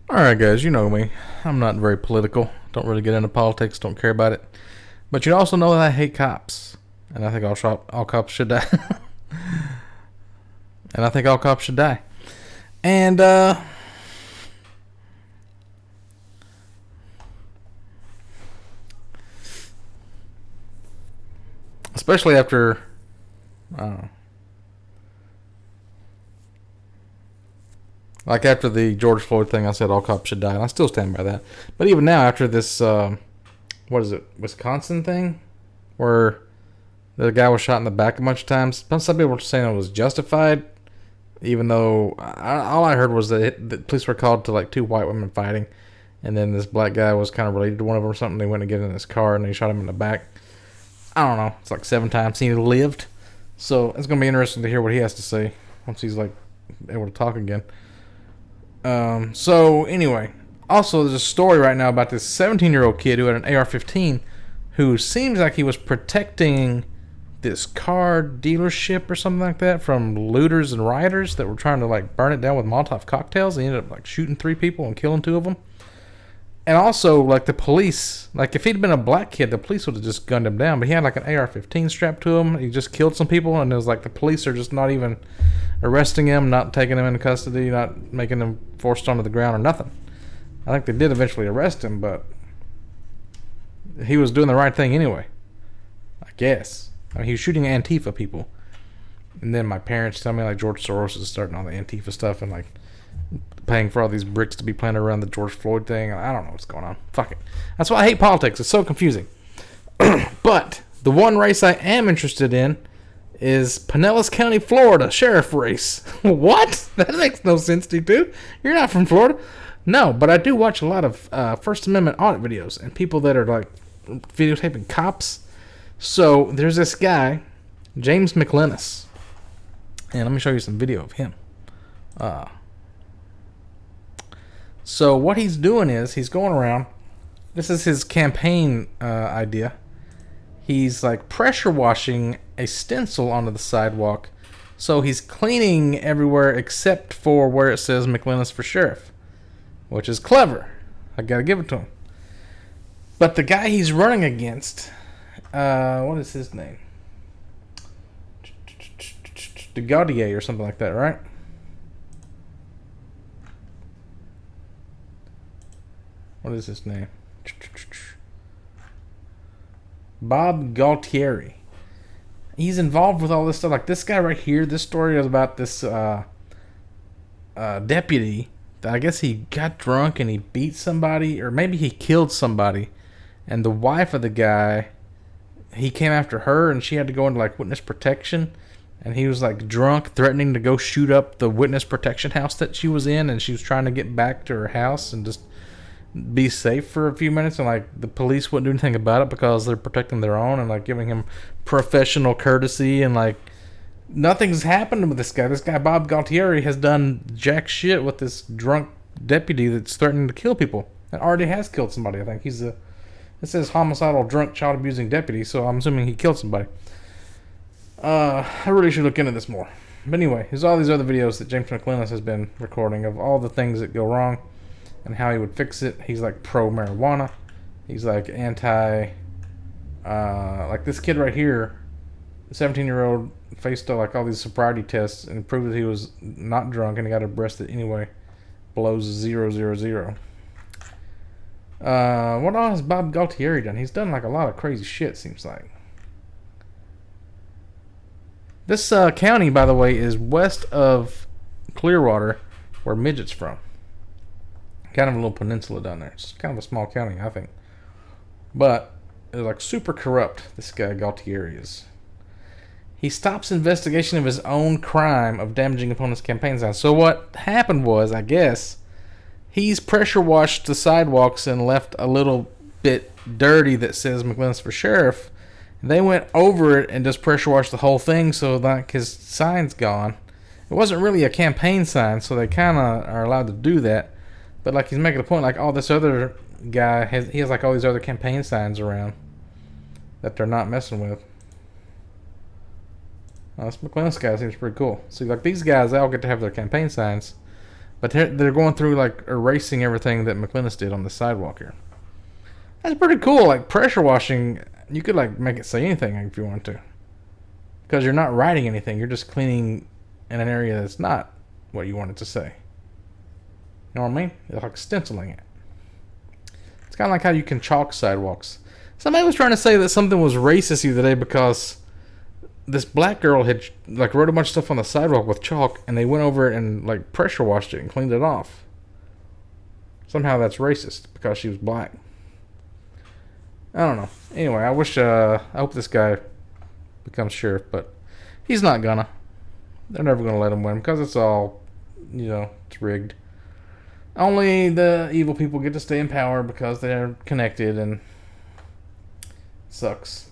Alright, guys, you know me. I'm not very political. Don't really get into politics, don't care about it. But you also know that I hate cops. And I think all cops should die. And I think all cops should die. And, especially after, I don't know, like after the George Floyd thing, I said all cops should die, and I still stand by that. But even now, after this, what is it, Wisconsin thing, where the guy was shot in the back a bunch of times. Some people were saying it was justified, even though all I heard was that the police were called to like two white women fighting, and then this black guy was kind of related to one of them or something. They went to get in his car and they shot him in the back. I don't know. It's like 7 times he lived. So it's going to be interesting to hear what he has to say once he's like able to talk again. So anyway, also there's a story right now about this 17-year-old kid who had an AR-15 who seems like he was protecting this car dealership or something like that from looters and rioters that were trying to like burn it down with Molotov cocktails. He ended up like shooting 3 people and killing 2 of them. And also, like the police, like if he'd been a black kid, the police would have just gunned him down. But he had like an AR-15 strapped to him. He just killed some people, and it was like the police are just not even arresting him, not taking him into custody, not making him forced onto the ground or nothing. I think they did eventually arrest him, but he was doing the right thing anyway, I guess. I mean, he was shooting Antifa people. And then my parents tell me like George Soros is starting all the Antifa stuff and like paying for all these bricks to be planted around the George Floyd thing. I don't know what's going on. Fuck it. That's why I hate politics. It's so confusing. But the one race I am interested in is Pinellas County, Florida sheriff race. What? That makes no sense to you, too. You're not from Florida. No, but I do watch a lot of First Amendment audit videos and people that are like videotaping cops. So there's this guy, James McLynas. And let me show you some video of him. So what he's doing is he's going around. This is his campaign idea. He's like pressure washing a stencil onto the sidewalk. So he's cleaning everywhere except for where it says McLynas for sheriff, which is clever. I gotta give it to him. But the guy he's running against, what is his name? DeGaudier or something like that, right? What is his name? Bob Galtieri. He's involved with all this stuff. Like this guy right here, this story is about this deputy that I guess he got drunk and he beat somebody, or maybe he killed somebody. And the wife of the guy, he came after her and she had to go into like witness protection. And he was like drunk, threatening to go shoot up the witness protection house that she was in. And she was trying to get back to her house and just be safe for a few minutes, and like the police wouldn't do anything about it because they're protecting their own and like giving him professional courtesy, and like nothing's happened with this guy. This guy Bob Galtieri has done jack shit with this drunk deputy that's threatening to kill people and already has killed somebody. I think it says homicidal drunk child abusing deputy, so I'm assuming he killed somebody. I really should look into this more. But anyway, there's all these other videos that James McLynas has been recording of all the things that go wrong and how he would fix it. He's like pro marijuana. He's like anti, like this kid right here, 17-year-old, faced like all these sobriety tests and proved that he was not drunk and he got arrested anyway. Blows 000. What all has Bob Galtieri done? He's done like a lot of crazy shit, seems like. This county, by the way, is west of Clearwater, where Midget's from. Kind of a little peninsula down there. It's kind of a small county, I think. But it's like super corrupt, this guy Galtieri is. He stops investigation of his own crime of damaging opponent's campaign signs. So what happened was, I guess, he's pressure washed the sidewalks and left a little bit dirty that says McLynas for sheriff. They went over it and just pressure washed the whole thing, so like his sign's gone. It wasn't really a campaign sign, so they kind of are allowed to do that. But like he's making a point, like all this other guy has like all these other campaign signs around that they're not messing with. This McLynas guy seems pretty cool. See, like these guys, they all get to have their campaign signs, But they're going through, like, erasing everything that McLynas did on the sidewalk here. That's pretty cool. Like, pressure washing, you could, like, make it say anything if you want to. Because you're not writing anything. You're just cleaning in an area that's not what you want it to say. You know what I mean? It's like stenciling it. It's kind of like how you can chalk sidewalks. Somebody was trying to say that something was racist the other day because this black girl had, like, wrote a bunch of stuff on the sidewalk with chalk, and they went over it and, like, pressure washed it and cleaned it off. Somehow that's racist because she was black. I don't know. Anyway, I hope this guy becomes sheriff, but he's not gonna. They're never gonna let him win because it's all, it's rigged. Only the evil people get to stay in power because they're connected, and it sucks.